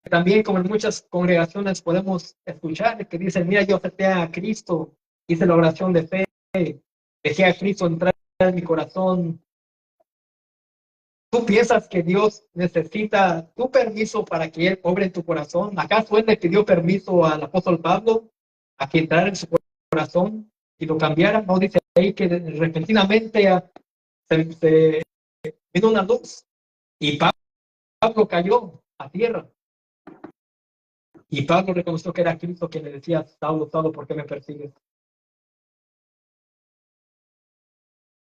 también, como en muchas congregaciones podemos escuchar que dicen, mira, yo acepté a Cristo, hice la oración de fe, dejé a Cristo entrar en mi corazón. ¿Tú piensas que Dios necesita tu permiso para que Él obre en tu corazón? ¿Acaso Él le pidió permiso al apóstol Pablo a que entrara en su corazón y lo cambiara? No dice ahí que repentinamente se vino una luz y Pablo cayó a tierra. Y Pablo reconoció que era Cristo quien le decía, Saulo, Saulo, ¿por qué me persigues?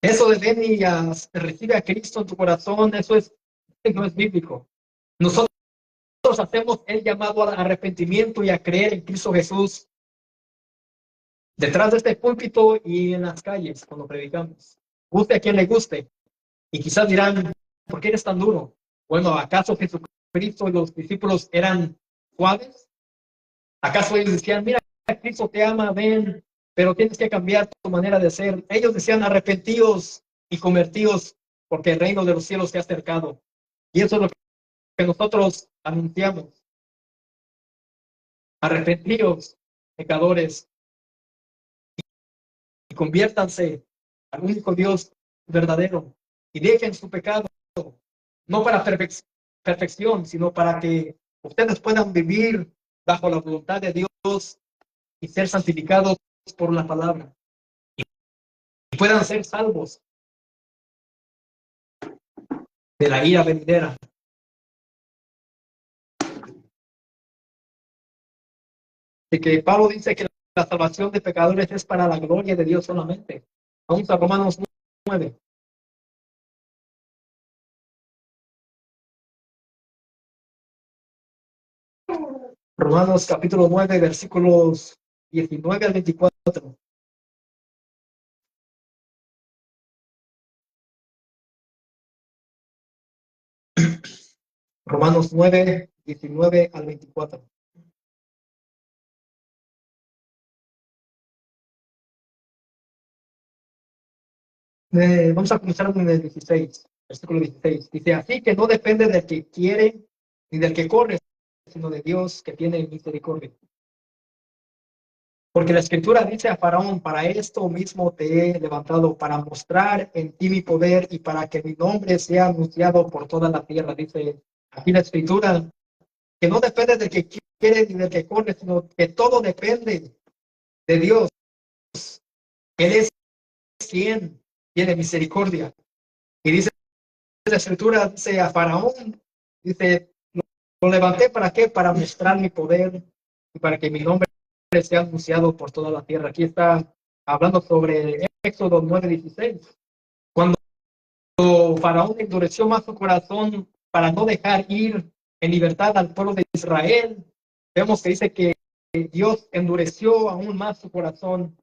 Eso de ven y recibe a Cristo en tu corazón, no es bíblico. Nosotros hacemos el llamado al arrepentimiento y a creer en Cristo Jesús detrás de este púlpito y en las calles cuando predicamos. Guste a quien le guste. Y quizás dirán, ¿por qué eres tan duro? Bueno, ¿acaso Jesucristo y los discípulos eran suaves? ¿Acaso ellos decían, mira, Cristo te ama, ven, pero tienes que cambiar tu manera de ser? Ellos decían, arrepentidos y convertidos, porque el reino de los cielos se ha acercado. Y eso es lo que nosotros anunciamos. Arrepentidos, pecadores, y conviértanse al único Dios verdadero y dejen su pecado, no para perfección, sino para que ustedes puedan vivir bajo la voluntad de Dios y ser santificados por la palabra y puedan ser salvos de la ira venidera. De que Pablo dice que la salvación de pecadores es para la gloria de Dios solamente. Vamos a Romanos 9. Romanos capítulo 9, versículos 19 al 24. Romanos 9, 19 al 24. Vamos a comenzar con el 16, versículo 16. Dice, así que no depende del que quiere ni del que corre, sino de Dios que tiene misericordia. Porque la escritura dice a Faraón, para esto mismo te he levantado, para mostrar en ti mi poder y para que mi nombre sea anunciado por toda la tierra. Dice aquí la escritura, que no depende del que quiere ni del que corre, sino que todo depende de Dios. Él es quien tiene misericordia. Y dice la escritura, dice a Faraón, dice, lo levanté para qué, para mostrar mi poder y para que mi nombre sea anunciado por toda la tierra. Aquí está hablando sobre Éxodo 9:16. Cuando Faraón endureció más su corazón para no dejar ir en libertad al pueblo de Israel, vemos que dice que Dios endureció aún más su corazón.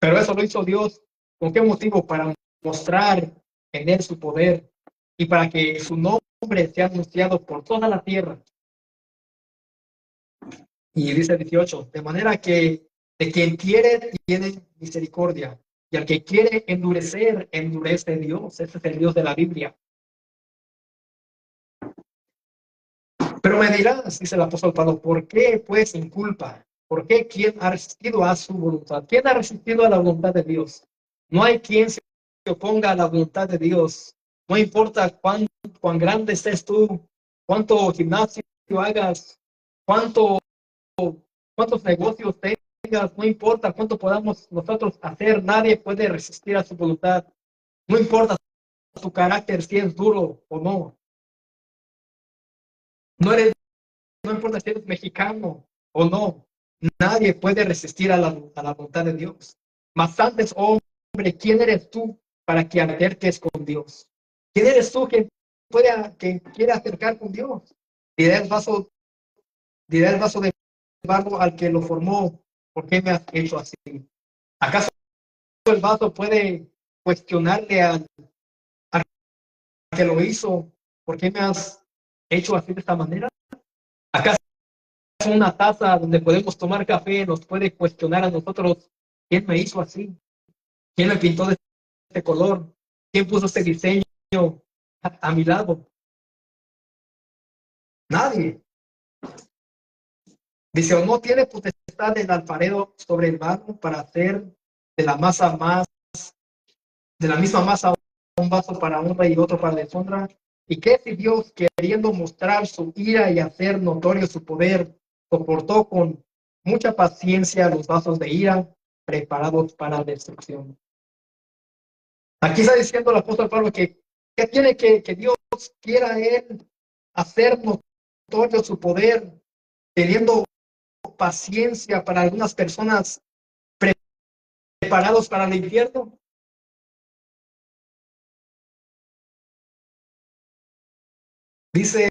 Pero eso lo hizo Dios. ¿Con qué motivo? Para mostrar en él su poder y para que su nombre sea anunciado por toda la tierra. Y dice 18, de manera que de quien quiere tiene misericordia y al que quiere endurecer, endurece Dios. Ese es el Dios de la Biblia. Pero me dirás, dice el apóstol Pablo, ¿por qué pues sin culpa? ¿Por qué quién ha resistido a su voluntad? ¿Quién ha resistido a la voluntad de Dios? No hay quien se oponga a la voluntad de Dios. No importa cuánto cuán grande estés tú, cuánto gimnasio hagas, cuánto, cuántos negocios tengas, no importa cuánto podamos nosotros hacer, nadie puede resistir a su voluntad. No importa su carácter, si es duro o no. No importa si eres mexicano o no. Nadie puede resistir a la voluntad de Dios. Mas antes, hombre, ¿quién eres tú para que acerques con Dios? ¿Quién eres tú que quiere acercar con Dios? Dirá el vaso, dirá el vaso de barro al que lo formó, ¿por qué me has hecho así? ¿Acaso el vaso puede cuestionarle al que lo hizo, ¿por qué me has hecho así de esta manera? ¿Acaso una taza donde podemos tomar café nos puede cuestionar a nosotros quién me hizo así? ¿Quién me pintó de este color? ¿Quién puso este diseño a mi lado? Nadie. Dice, o no tiene potestad el alfarero sobre el barro para hacer de la masa más, de la misma masa un vaso para honra y otro para deshonra. ¿Y qué si Dios, queriendo mostrar su ira y hacer notorio su poder, soportó con mucha paciencia los vasos de ira preparados para destrucción? Aquí está diciendo el apóstol Pablo que tiene que Dios quiera él hacer notorio su poder, teniendo paciencia para algunas personas preparados para el infierno. Dice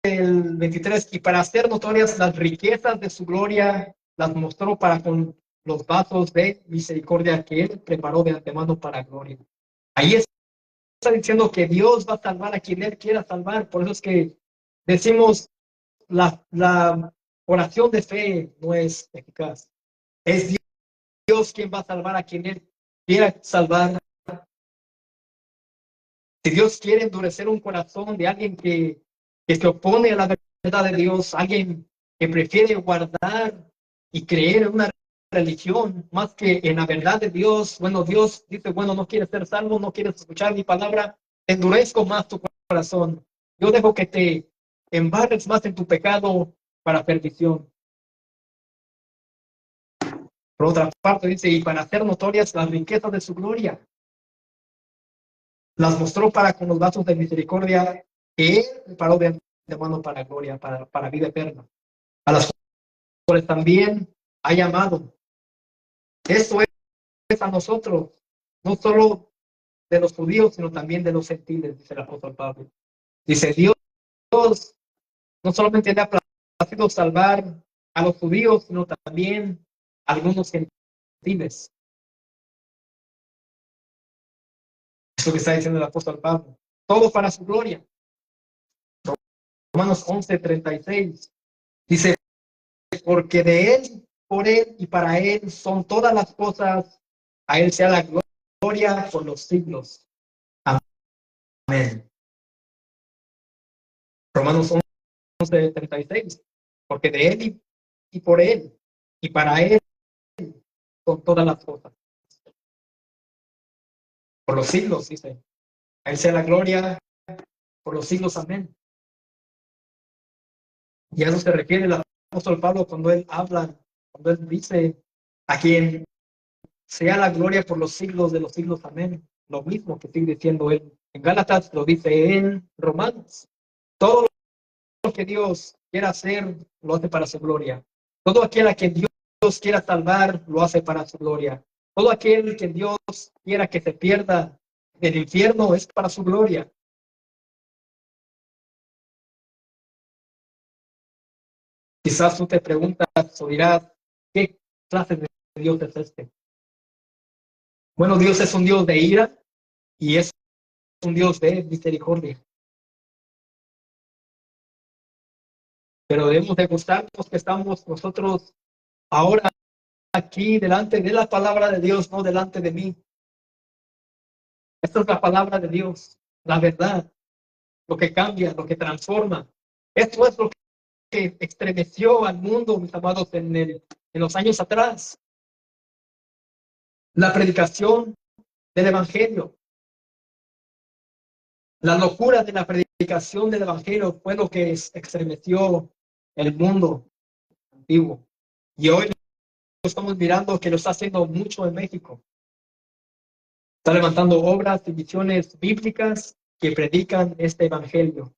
el 23, y para hacer notorias las riquezas de su gloria, las mostró para con los vasos de misericordia que él preparó de antemano para gloria. Ahí está diciendo que Dios va a salvar a quien él quiera salvar. Por eso es que decimos la oración de fe no es eficaz. Es Dios quien va a salvar a quien él quiera salvar. Si Dios quiere endurecer un corazón de alguien que se opone a la verdad de Dios, alguien que prefiere guardar y creer en una religión más que en la verdad de Dios, bueno, Dios dice, bueno, no quieres ser salvo, no quieres escuchar mi palabra, endurezco más tu corazón. Yo dejo que te embarres más en tu pecado para perdición. Por otra parte, dice, y para hacer notorias las riquezas de su gloria, las mostró para con los vasos de misericordia que él preparó de antemano para gloria, para vida eterna, a las cuales también ha llamado. Esto es a nosotros, no solo de los judíos, sino también de los gentiles, dice el apóstol Pablo. Dice, Dios no solamente le ha placido salvar a los judíos, sino también a algunos gentiles. Es lo que está diciendo el apóstol Pablo. Todo para su gloria. Romanos 11:36 dice, porque de él, por él y para él son todas las cosas, a él sea la gloria por los siglos. Amén. Romanos 11:36, porque de él y por él y para él son todas las cosas. Por los siglos, dice. A él sea la gloria por los siglos. Amén. Y a eso se refiere el apóstol Pablo cuando él habla, cuando él dice, a quien sea la gloria por los siglos de los siglos. Amén. Lo mismo que sigue diciendo él. En Gálatas lo dice en Romanos. Todo lo que Dios quiera hacer, lo hace para su gloria. Todo aquel a quien Dios quiera salvar, lo hace para su gloria. Todo aquel que Dios quiera que se pierda del infierno es para su gloria. Quizás tú te preguntas o dirás, ¿qué clase de Dios es este? Bueno, Dios es un Dios de ira y es un Dios de misericordia. Pero debemos de gustarnos que estamos nosotros ahora aquí delante de la palabra de Dios, no delante de mí. Esta es la palabra de Dios, la verdad, lo que cambia, lo que transforma. Esto es lo que estremeció al mundo, mis amados, en los años atrás. La predicación del Evangelio. La locura de la predicación del Evangelio fue lo que estremeció el mundo antiguo. Y hoy lo estamos mirando que lo está haciendo mucho en México. Está levantando obras y misiones bíblicas que predican este Evangelio.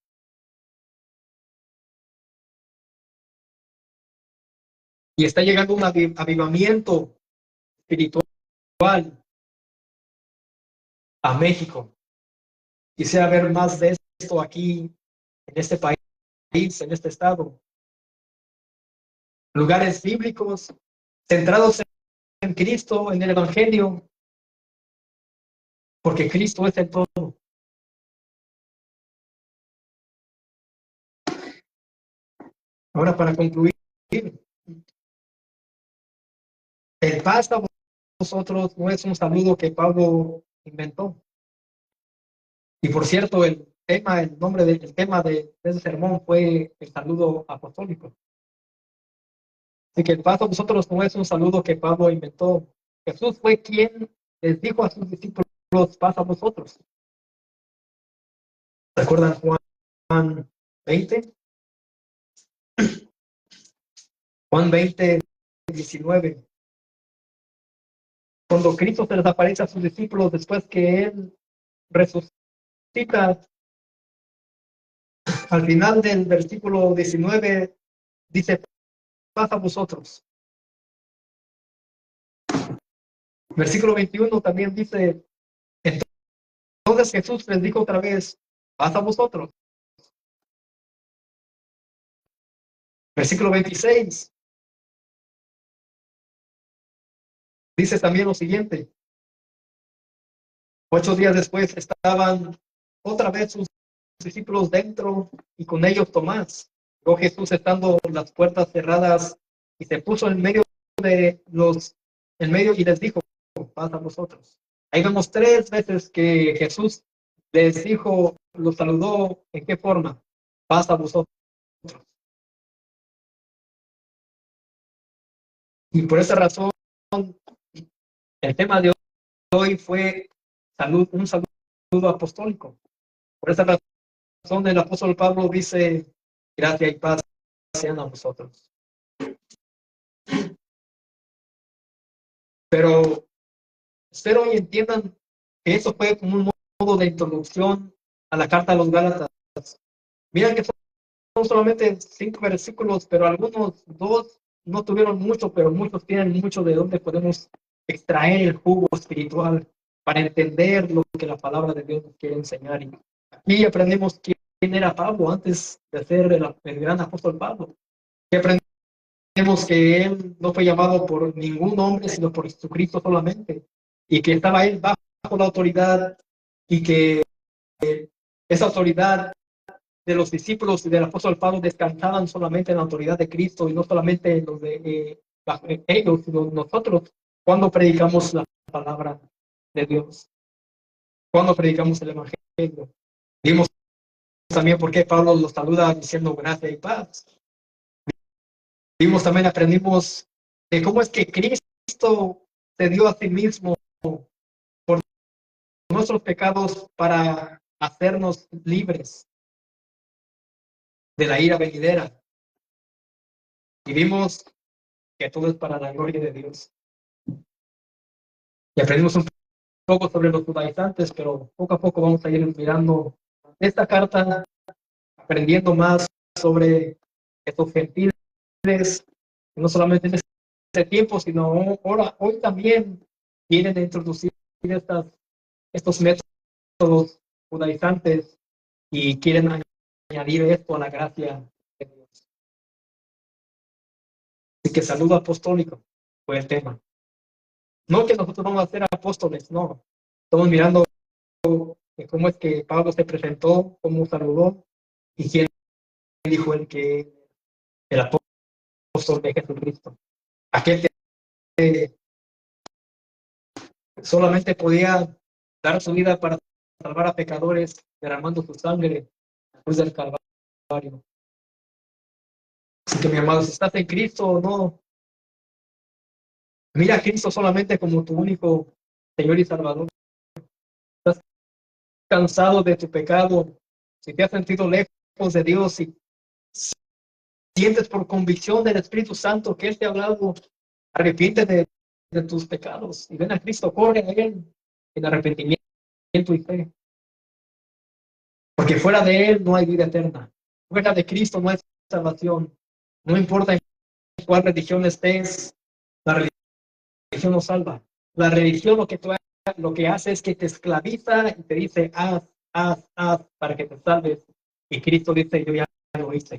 Y está llegando un avivamiento espiritual a México. Quisiera ver más de esto aquí, en este país, en este estado. Lugares bíblicos centrados en Cristo, en el Evangelio, porque Cristo es el todo. Ahora, para concluir, el paz a vosotros no es un saludo que Pablo inventó. Y por cierto, el nombre del tema de ese sermón fue el saludo apostólico. Así que el paz a vosotros no es un saludo que Pablo inventó. Jesús fue quien les dijo a sus discípulos, paz a vosotros. ¿Recuerdan Juan 20? Juan 20, 19. Cuando Cristo se les aparece a sus discípulos después que Él resucita, al final del versículo 19 dice, paz a vosotros. Versículo 21 también dice, entonces Jesús les dijo otra vez, paz a vosotros. Versículo 26 dice también lo siguiente, 8 días después estaban otra vez sus discípulos dentro y con ellos Tomás. Luego Jesús estando las puertas cerradas y se puso en medio y les dijo, paz a vosotros. Ahí vemos 3 veces que Jesús les dijo, los saludó, ¿en qué forma? Paz a vosotros. Y por esa razón, el tema de hoy fue un saludo apostólico. Por esa razón, el apóstol Pablo dice, gracia y paz sean a vosotros. Pero espero y entiendan que eso fue como un modo de introducción a la carta a los Gálatas. Miren que son solamente 5 versículos, pero algunos 2 no tuvieron mucho, pero muchos tienen mucho de donde podemos extraer el jugo espiritual para entender lo que la palabra de Dios nos quiere enseñar. Y aquí aprendemos quién era Pablo antes de ser el gran apóstol Pablo. Y aprendemos que él no fue llamado por ningún hombre, sino por Jesucristo solamente. Y que estaba él bajo la autoridad y que esa autoridad de los discípulos y del apóstol Pablo descansaban solamente en la autoridad de Cristo y no solamente en los de ellos, sino nosotros cuando predicamos la palabra de Dios, cuando predicamos el Evangelio. Vimos también por qué Pablo los saluda diciendo gracia y paz. Vimos también, aprendimos de cómo es que Cristo se dio a sí mismo por nuestros pecados para hacernos libres de la ira venidera. Y vimos que todo es para la gloria de Dios. Y aprendimos un poco sobre los judaizantes, pero poco a poco vamos a ir mirando esta carta, aprendiendo más sobre estos gentiles, no solamente en este tiempo, sino hoy también quieren introducir estos métodos judaizantes y quieren añadir esto a la gracia de Dios. Así que saludo apostólico fue el tema. No que nosotros vamos a ser apóstoles, no. Estamos mirando cómo es que Pablo se presentó, cómo saludó y quién dijo él que el apóstol de Jesucristo. Aquel que solamente podía dar su vida para salvar a pecadores, derramando su sangre en la cruz del Calvario. Así que, mi amado, si estás en Cristo o no, mira a Cristo solamente como tu único Señor y Salvador. Estás cansado de tu pecado, si te has sentido lejos de Dios, si sientes por convicción del Espíritu Santo que Él te ha hablado, arrepiéntete de tus pecados y ven a Cristo, corre a Él en arrepentimiento y fe. Porque fuera de Él no hay vida eterna. Fuera de Cristo no hay salvación. No importa en cuál religión estés, la religión no salva. La religión lo que hace es que te esclaviza y te dice, haz, para que te salves. Y Cristo dice, yo ya lo hice.